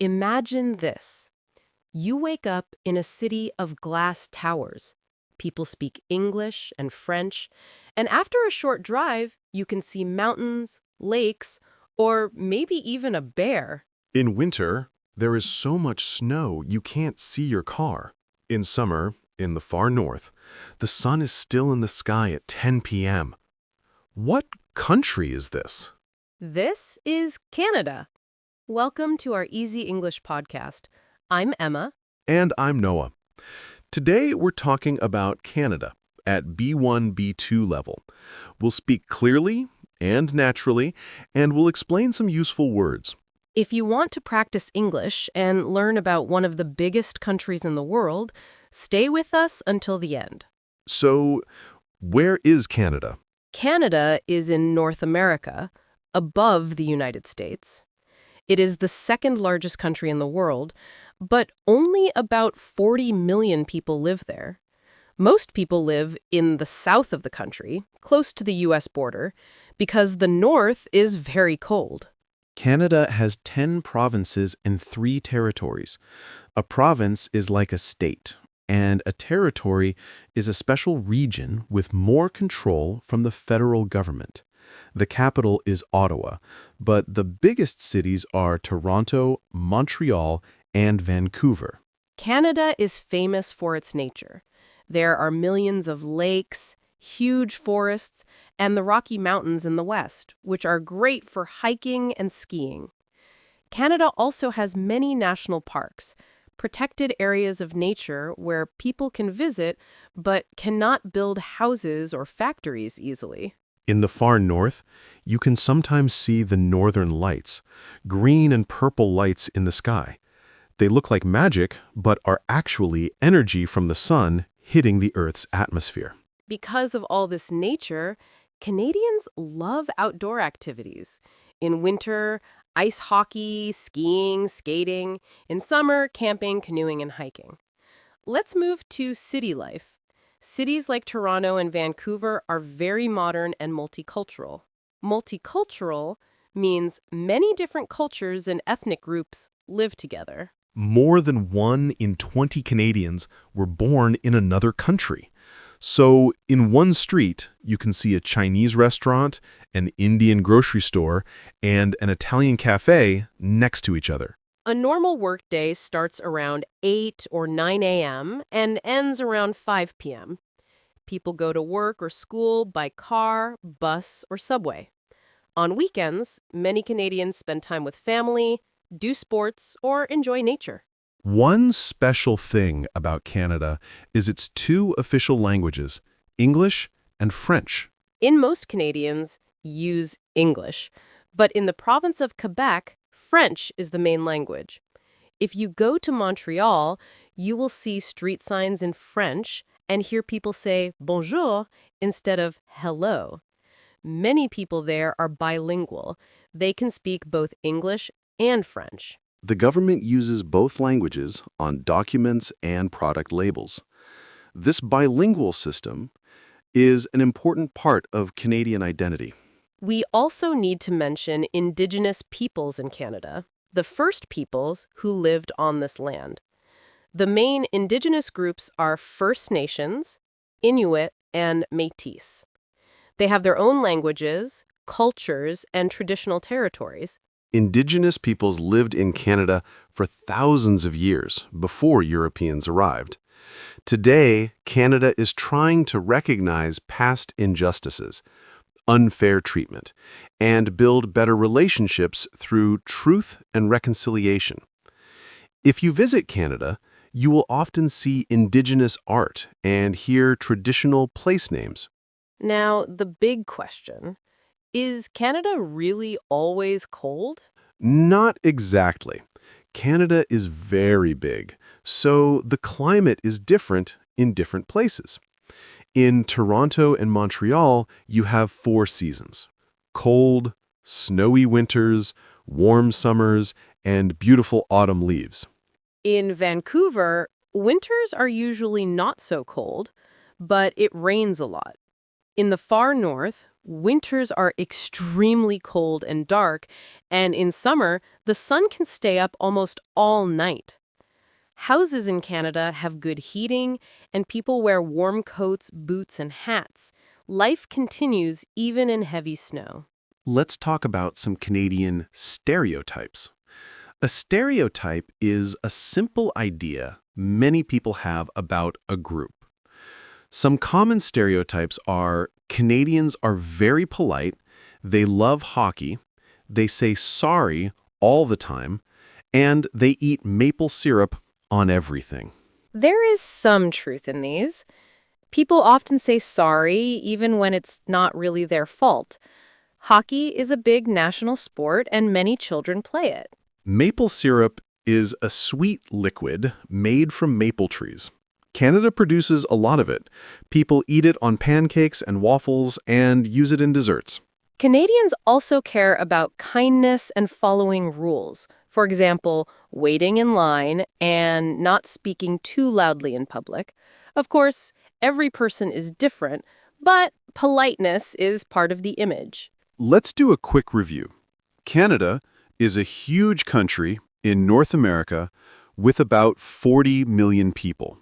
Imagine this. You wake up in a city of glass towers. People speak English and French, and after a short drive, you can see mountains, lakes, or maybe even a bear. In winter, there is so much snow you can't see your car. In summer, in the far north, the sun is still in the sky at 10 p.m. What country is this? This is Canada. Welcome to our Easy English podcast. I'm Emma. And I'm Noah. Today, we're talking about Canada at B1, B2 level. We'll speak clearly and naturally, and we'll explain some useful words. If you want to practice English and learn about one of the biggest countries in the world, stay with us until the end. So, where is Canada? Canada is in North America, above the United States. It is the second largest country in the world, but only about 40 million people live there. Most people live in the south of the country, close to the U.S. border, because the north is very cold. Canada has 10 provinces and 3 territories. A province is like a state, and a territory is a special region with more control from the federal government. The capital is Ottawa, but the biggest cities are Toronto, Montreal, and Vancouver. Canada is famous for its nature. There are millions of lakes, huge forests, and the Rocky Mountains in the west, which are great for hiking and skiing. Canada also has many national parks, protected areas of nature where people can visit but cannot build houses or factories easily. In the far north, you can sometimes see the northern lights, green and purple lights in the sky. They look like magic, but are actually energy from the sun hitting the Earth's atmosphere. Because of all this nature, Canadians love outdoor activities. In winter, ice hockey, skiing, skating. In summer, camping, canoeing, and hiking. Let's move to city life. Cities like Toronto and Vancouver are very modern and multicultural. Multicultural means many different cultures and ethnic groups live together. More than 1 in 20 Canadians were born in another country. So, in one street, you can see a Chinese restaurant, an Indian grocery store, and an Italian cafe next to each other. A normal workday starts around 8 or 9 a.m. and ends around 5 p.m. People go to work or school by car, bus, or subway. On weekends, many Canadians spend time with family, do sports, or enjoy nature. One special thing about Canada is its 2 official languages, English and French. In most Canadians use English, but in the province of Quebec, French is the main language. If you go to Montreal, you will see street signs in French and hear people say bonjour instead of hello. Many people there are bilingual. They can speak both English and French. The government uses both languages on documents and product labels. This bilingual system is an important part of Canadian identity. We also need to mention Indigenous peoples in Canada, the first peoples who lived on this land. The main Indigenous groups are First Nations, Inuit, and Métis. They have their own languages, cultures, and traditional territories. Indigenous peoples lived in Canada for thousands of years before Europeans arrived. Today, Canada is trying to recognize past injustices, unfair treatment, and build better relationships through truth and reconciliation. If you visit Canada, you will often see Indigenous art and hear traditional place names. Now, the big question, is Canada really always cold? Not exactly. Canada is very big, so the climate is different in different places. In Toronto and Montreal, you have 4 seasons: cold, snowy winters, warm summers, and beautiful autumn leaves. In Vancouver, winters are usually not so cold, but it rains a lot. In the far north, Winters are extremely cold and dark, and in summer, the sun can stay up almost all night. Houses in Canada have good heating, and people wear warm coats, boots, and hats. Life continues even in heavy snow. Let's talk about some Canadian stereotypes. A stereotype is a simple idea many people have about a group. Some common stereotypes are Canadians are very polite, they love hockey, they say sorry all the time, and they eat maple syrup on everything. There is some truth in these. People often say sorry even when it's not really their fault. Hockey is a big national sport and many children play it. Maple syrup is a sweet liquid made from maple trees. Canada produces a lot of it. People eat it on pancakes and waffles and use it in desserts. Canadians also care about kindness and following rules. For example, waiting in line and not speaking too loudly in public. Of course, every person is different, but politeness is part of the image. Let's do a quick review. Canada is a huge country in North America with about 40 million people,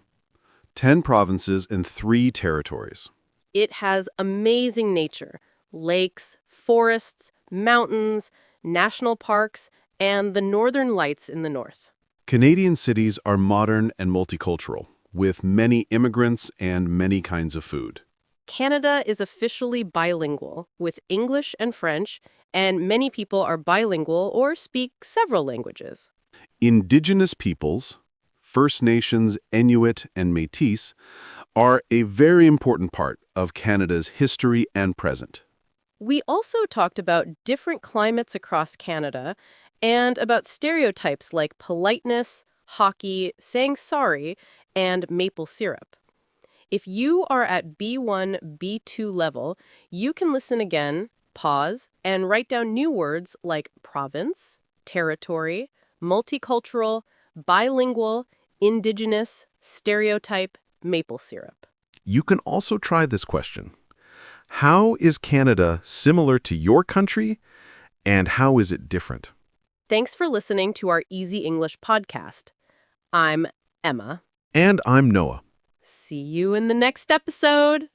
10 provinces and 3 territories. It has amazing nature, lakes, forests, mountains, national parks, and the northern lights in the north. Canadian cities are modern and multicultural, with many immigrants and many kinds of food. Canada is officially bilingual, with English and French, and many people are bilingual or speak several languages. Indigenous peoples, First Nations, Inuit, and Métis, are a very important part of Canada's history and present. We also talked about different climates across Canada and about stereotypes like politeness, hockey, saying sorry, and maple syrup. If you are at B1, B2 level, you can listen again, pause, and write down new words like province, territory, multicultural, bilingual, Indigenous, stereotype, maple syrup. You can also try this question. How is Canada similar to your country, and how is it different? Thanks for listening to our Easy English podcast. I'm Emma. And I'm Noah. See you in the next episode.